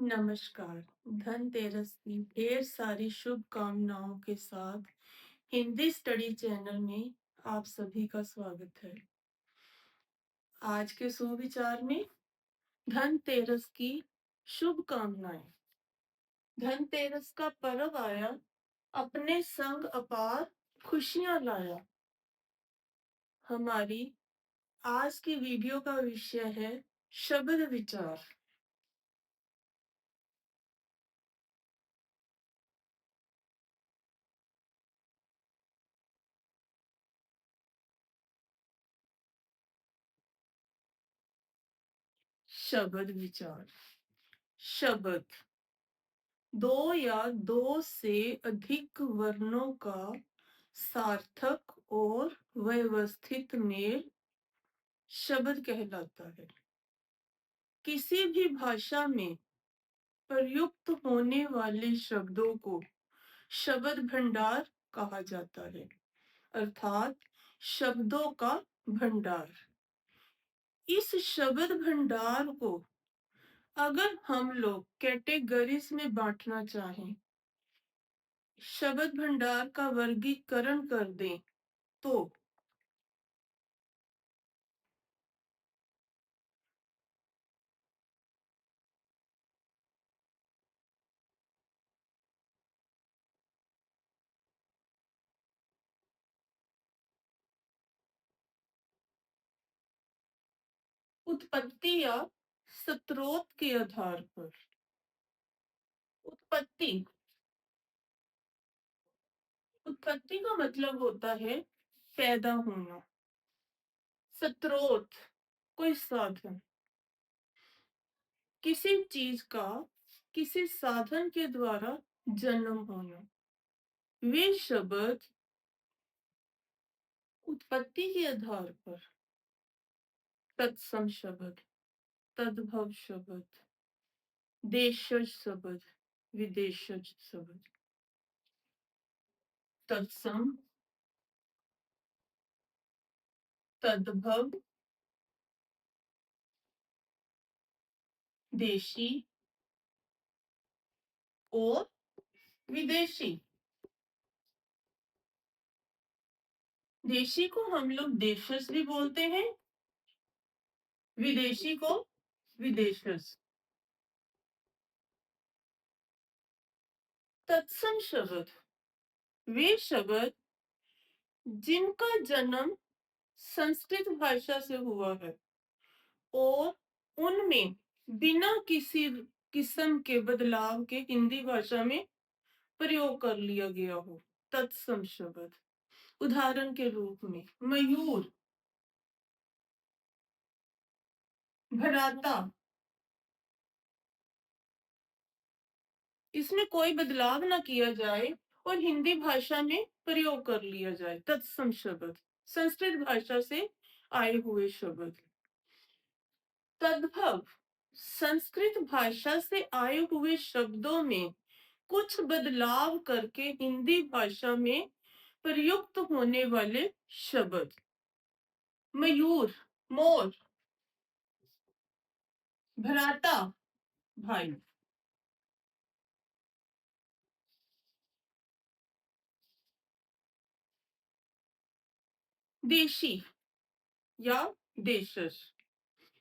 नमस्कार। धनतेरस की ढेर सारी शुभकामनाओं के साथ हिंदी स्टडी चैनल में आप सभी का स्वागत है। आज के सुविचार में धनतेरस की शुभकामनाएं। धनतेरस का पर्व आया, अपने संग अपार खुशियां लाया। हमारी आज की वीडियो का विषय है शब्द विचार। शब्द विचार। शब्द दो या दो से अधिक वर्णों का सार्थक और व्यवस्थित मेल शब्द कहलाता है। किसी भी भाषा में प्रयुक्त होने वाले शब्दों को शब्द भंडार कहा जाता है, अर्थात शब्दों का भंडार। इस शब्द भंडार को अगर हम लोग कैटेगरीज में बांटना चाहें, शब्द भंडार का वर्गीकरण कर दें, तो उत्पत्ति या स्रोत के आधार पर। उत्पत्ति उत्पत्ति का मतलब होता है पैदा होना। स्रोत कोई साधन, किसी चीज का किसी साधन के द्वारा जन्म होना। वे शब्द उत्पत्ति के आधार पर तत्सम शब्द, तद्भव शब्द, देशज शब्द, विदेशज शब्द। तत्सम, तद्भव, देशी और विदेशी। देशी को हम लोग देशज भी बोलते हैं, विदेशी को विदेशज। तत्सम शब्द वे शब्द जिनका जन्म संस्कृत भाषा से हुआ है और उनमें बिना किसी किस्म के बदलाव के हिंदी भाषा में प्रयोग कर लिया गया हो। तत्सम शब्द उदाहरण के रूप में मयूर, भराता, इसमें कोई बदलाव ना किया जाए और हिंदी भाषा में प्रयोग कर लिया जाए। तत्सम शब्द संस्कृत भाषा से आए हुए शब्द। तद्भव संस्कृत भाषा से आए हुए शब्दों में कुछ बदलाव करके हिंदी भाषा में प्रयुक्त होने वाले शब्द। मयूर मोर, भ्राता भाई। देशी या देशज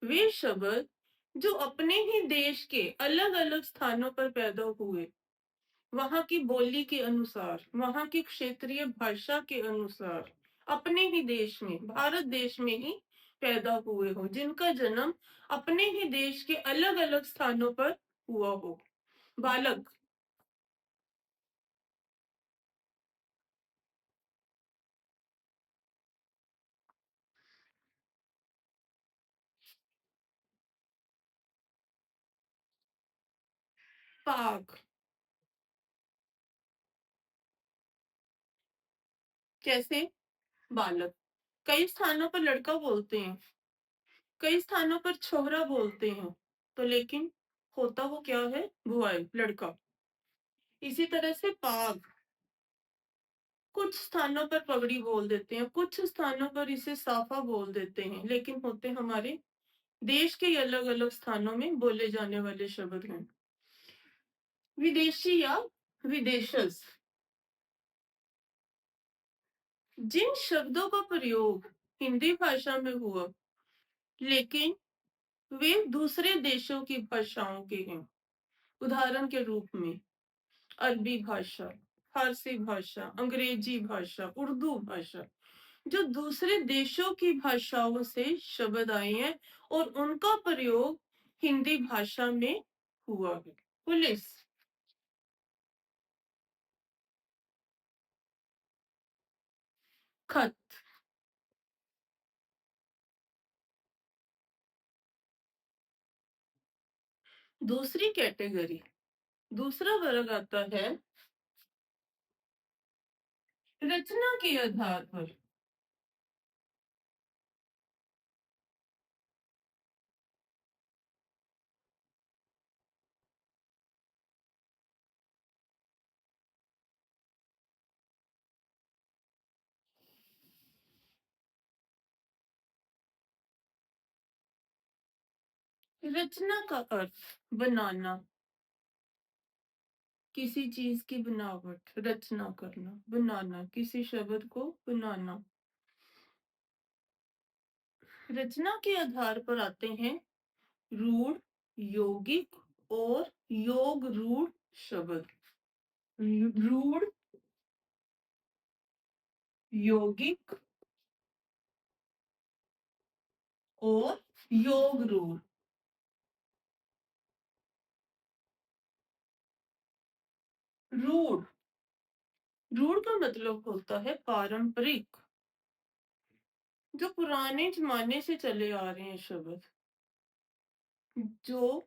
वे शब्द जो अपने ही देश के अलग अलग स्थानों पर पैदा हुए, वहां की बोली के अनुसार, वहां की क्षेत्रीय भाषा के अनुसार, अपने ही देश में, भारत देश में ही पैदा हुए हो, जिनका जन्म अपने ही देश के अलग अलग स्थानों पर हुआ हो। बालक, पाग, कैसे बालक। कई स्थानों पर लड़का बोलते हैं, कई स्थानों पर छोरा बोलते हैं, तो लेकिन होता वो क्या है, बॉय, लड़का। इसी तरह से पाग, कुछ स्थानों पर पगड़ी बोल देते हैं, कुछ स्थानों पर इसे साफा बोल देते हैं, लेकिन होते हमारे देश के अलग अलग स्थानों में बोले जाने वाले शब्द हैं। विदेशी या विदेशस, जिन शब्दों का प्रयोग हिंदी भाषा में हुआ लेकिन वे दूसरे देशों की भाषाओं के हैं। उदाहरण के रूप में अरबी भाषा, फारसी भाषा, अंग्रेजी भाषा, उर्दू भाषा, जो दूसरे देशों की भाषाओं से शब्द आए हैं और उनका प्रयोग हिंदी भाषा में हुआ है। पुलिस, खत। दूसरी कैटेगरी, दूसरा वर्ग आता है रचना के आधार पर। रचना का अर्थ बनाना, किसी चीज की बनावट, रचना करना, बनाना, किसी शब्द को बनाना। रचना के आधार पर आते हैं रूढ़, यौगिक और योग रूढ़ शब्द। रूढ़, यौगिक और योग रूढ़। रूढ़, रूढ़ का मतलब होता है पारंपरिक, जो पुराने जमाने से चले आ रहे हैं शब्द, जो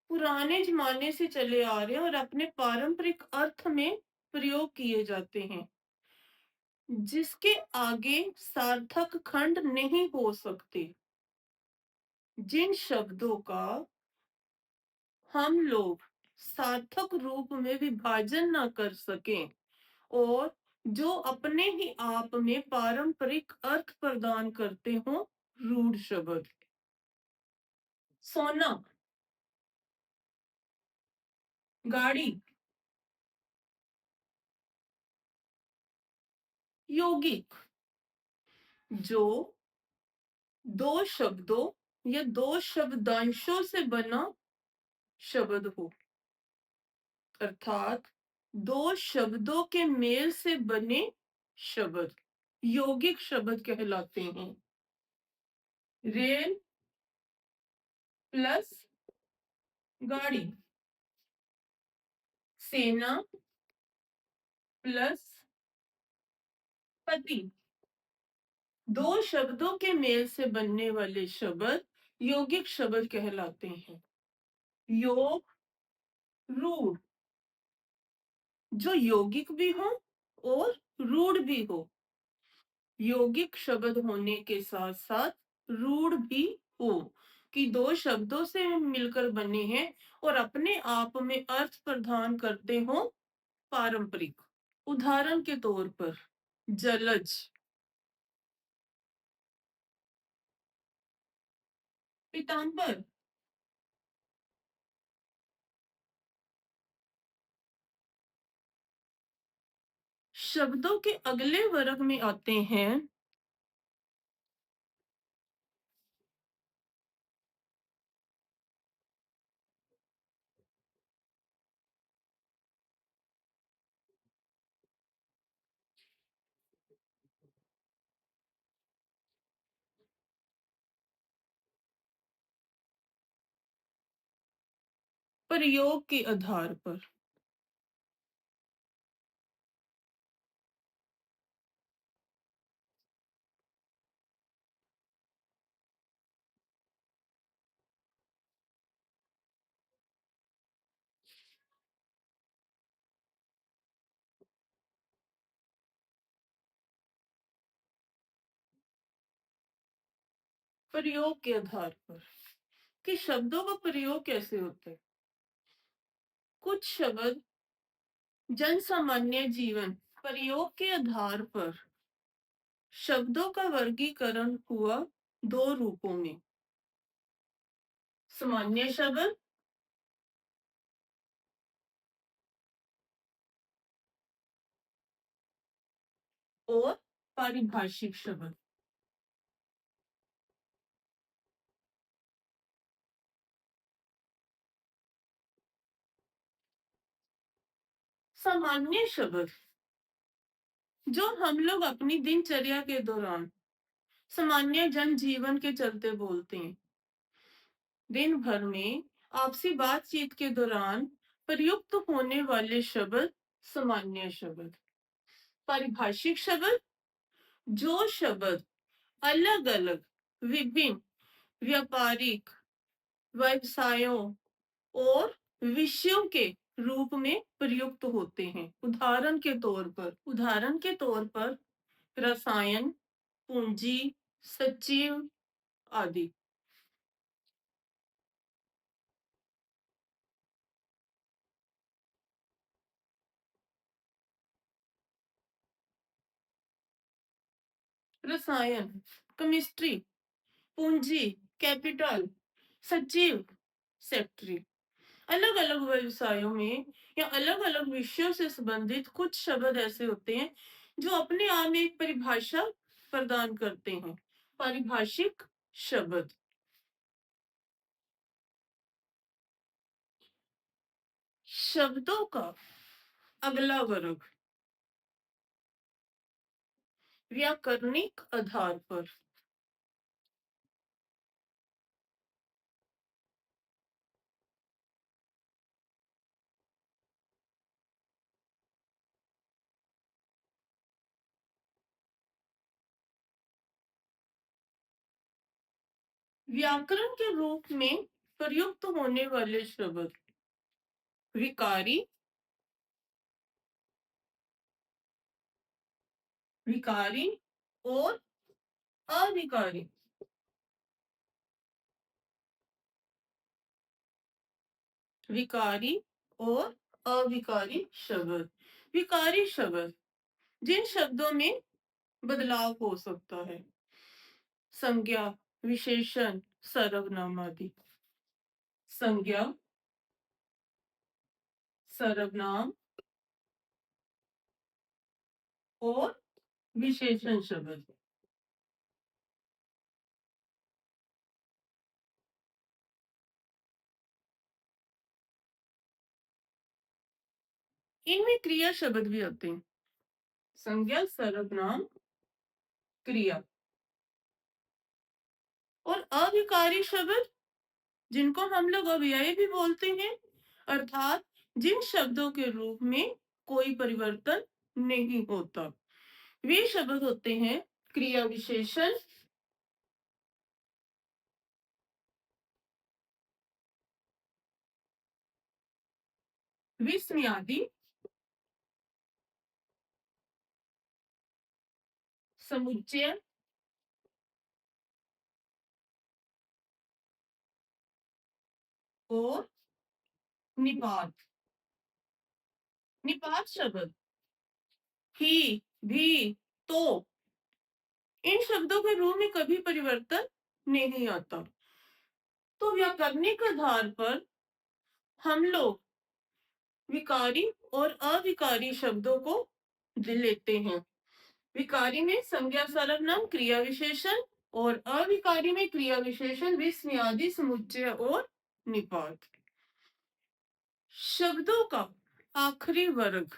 पुराने जमाने से चले आ रहे हैं और अपने पारंपरिक अर्थ में प्रयोग किए जाते हैं, जिसके आगे सार्थक खंड नहीं हो सकते। जिन शब्दों का हम लोग सार्थक रूप में विभाजन ना कर सकें और जो अपने ही आप में पारंपरिक अर्थ प्रदान करते हो, रूढ़ शब्द। सोना, गाड़ी, यौगिक, जो दो शब्दों या दो शब्दांशों से बना शब्द हो, अर्थात दो शब्दों के मेल से बने शब्द यौगिक शब्द कहलाते हैं। रेल प्लस गाड़ी, सेना प्लस पति, दो शब्दों के मेल से बनने वाले शब्द यौगिक शब्द कहलाते हैं। योग, रूढ़, जो यौगिक भी हो और रूढ़ भी हो, यौगिक शब्द होने के साथ साथ रूढ़ भी हो, कि दो शब्दों से मिलकर बने हैं और अपने आप में अर्थ प्रदान करते हो पारंपरिक। उदाहरण के तौर पर जलज, पीताम्बर। शब्दों के अगले वर्ग में आते हैं प्रयोग के आधार पर। प्रयोग के आधार पर कि शब्दों का प्रयोग कैसे होता है। कुछ शब्द जन सामान्य जीवन प्रयोग के आधार पर शब्दों का वर्गीकरण हुआ दो रूपों में, सामान्य शब्द और पारिभाषिक शब्द। सामान्य शब्द जो हम लोग अपनी दिनचर्या के दौरान सामान्य जनजीवन के चलते बोलते हैं। दिन भर में आपसी बातचीत के दौरान प्रयुक्त होने वाले शब्द सामान्य शब्द। पारिभाषिक शब्द जो शब्द अलग अलग विभिन्न व्यापारिक व्यवसायों और विषयों के रूप में प्रयुक्त होते हैं। उदाहरण के तौर पर रसायन, पूंजी, सचिव आदि। रसायन, केमिस्ट्री, पूंजी, कैपिटल, सचिव, सेक्रेटरी। अलग अलग व्यवसायों में या अलग अलग विषयों से संबंधित कुछ शब्द ऐसे होते हैं जो अपने आप में एक परिभाषा प्रदान करते हैं। पारिभाषिक शब्द। शब्दों का अगला वर्ग व्याकरणिक आधार पर। व्याकरण के रूप में प्रयुक्त होने वाले शब्द विकारी, विकारी और अविकारी। विकारी और अविकारी शब्द। विकारी शब्द जिन शब्दों में बदलाव हो सकता है। संज्ञा, विशेषण, सर्वनाम आदि। संज्ञा, सर्वनाम और विशेषण शब्द। इनमें क्रिया शब्द भी होते हैं। संज्ञा, सर्वनाम, क्रिया। और अविकारी शब्द जिनको हम लोग अव्यय भी बोलते हैं, अर्थात जिन शब्दों के रूप में कोई परिवर्तन नहीं होता। वे शब्द होते हैं क्रिया विशेषण, विस्मयादि, समुच्चय और निपात। निपात शब्द ही, भी, तो इन शब्दों के रूप में कभी परिवर्तन नहीं आता। तो व्याकरणिक आधार पर हम लोग विकारी और अविकारी शब्दों को लेते हैं। विकारी में संज्ञा, सर्वनाम, क्रिया विशेषण और अविकारी में क्रिया विशेषण, विस्मयादि, समुच्चय और निपात। शब्दों का आखिरी वर्ग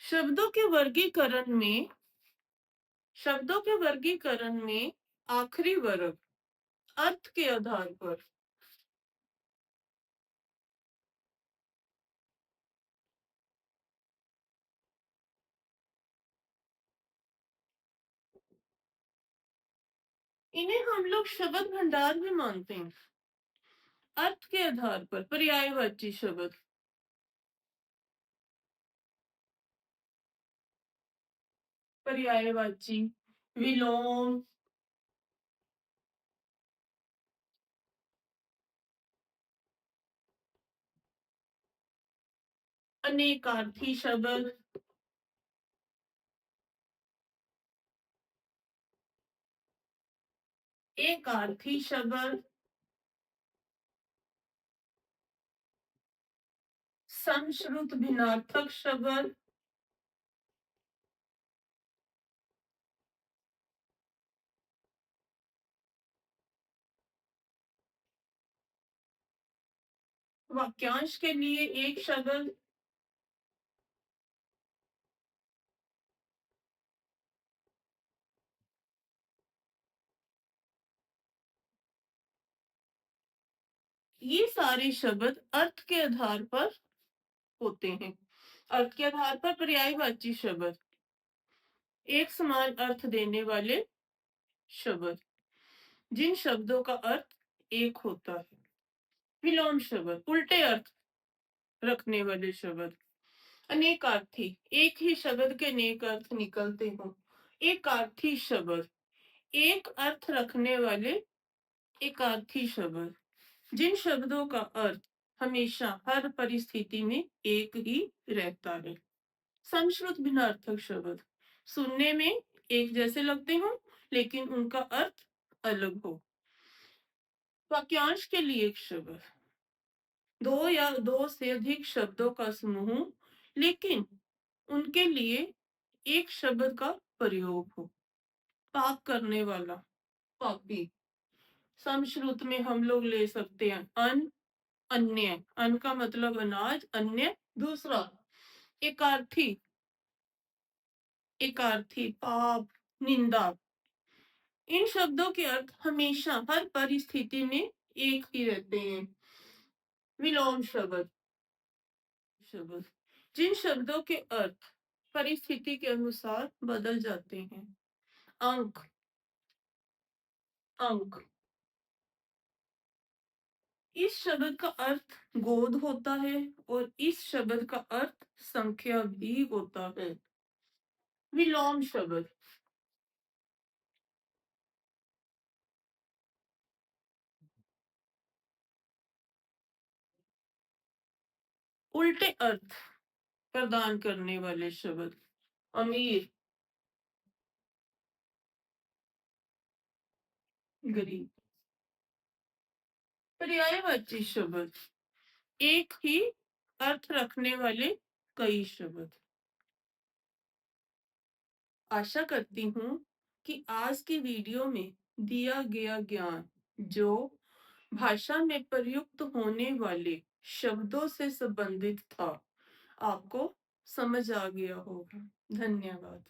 शब्दों के वर्गीकरण में शब्दों के वर्गीकरण में आखिरी वर्ग अर्थ के आधार पर। इन्हें हम लोग शब्द भंडार भी मानते हैं। अर्थ के आधार पर पर्यायवाची शब्द, पर्यायवाची, विलोम, अनेकार्थी शब्द, एकार्थी शब्द, समश्रुत भिन्नार्थक शब्द, वाक्यांश के लिए एक शब्द, ये सारे शब्द अर्थ के आधार पर होते हैं। अर्थ के आधार पर पर्यायवाची शब्द, एक समान अर्थ देने वाले शब्द, जिन शब्दों का अर्थ एक होता है। विलोम शब्द, उल्टे अर्थ रखने वाले शब्द। अनेकार्थी, एक ही शब्द के अनेक अर्थ निकलते हों। एकार्थी शब्द, एक अर्थ रखने वाले एकार्थी शब्द, जिन शब्दों का अर्थ हमेशा हर परिस्थिति में एक ही रहता है। समश्रुत भिन्नार्थक शब्द, सुनने में एक जैसे लगते हो लेकिन उनका अर्थ अलग हो। वाक्यांश के लिए एक शब्द, दो या दो से अधिक शब्दों का समूह लेकिन उनके लिए एक शब्द का प्रयोग हो। पाप करने वाला, पापी। समश्रुत में हम लोग ले सकते हैं अन, अन्य। अन का मतलब अनाज, अन्य दूसरा। एकार्थी, एकार्थी पाप, निंदा। इन शब्दों के अर्थ हमेशा हर परिस्थिति में एक ही रहते हैं। विलोम शब्द, शब्द, जिन शब्दों के अर्थ परिस्थिति के अनुसार बदल जाते हैं। अंक, अंक। इस शब्द का अर्थ गोद होता है और इस शब्द का अर्थ संख्या भी होता है। विलोम शब्द, उल्टे अर्थ प्रदान करने वाले शब्द। अमीर, गरीब। पर्यायवाची शब्द, एक ही अर्थ रखने वाले कई शब्द। आशा करती हूँ कि आज की वीडियो में दिया गया ज्ञान जो भाषा में प्रयुक्त होने वाले शब्दों से संबंधित था, आपको समझ आ गया होगा। धन्यवाद।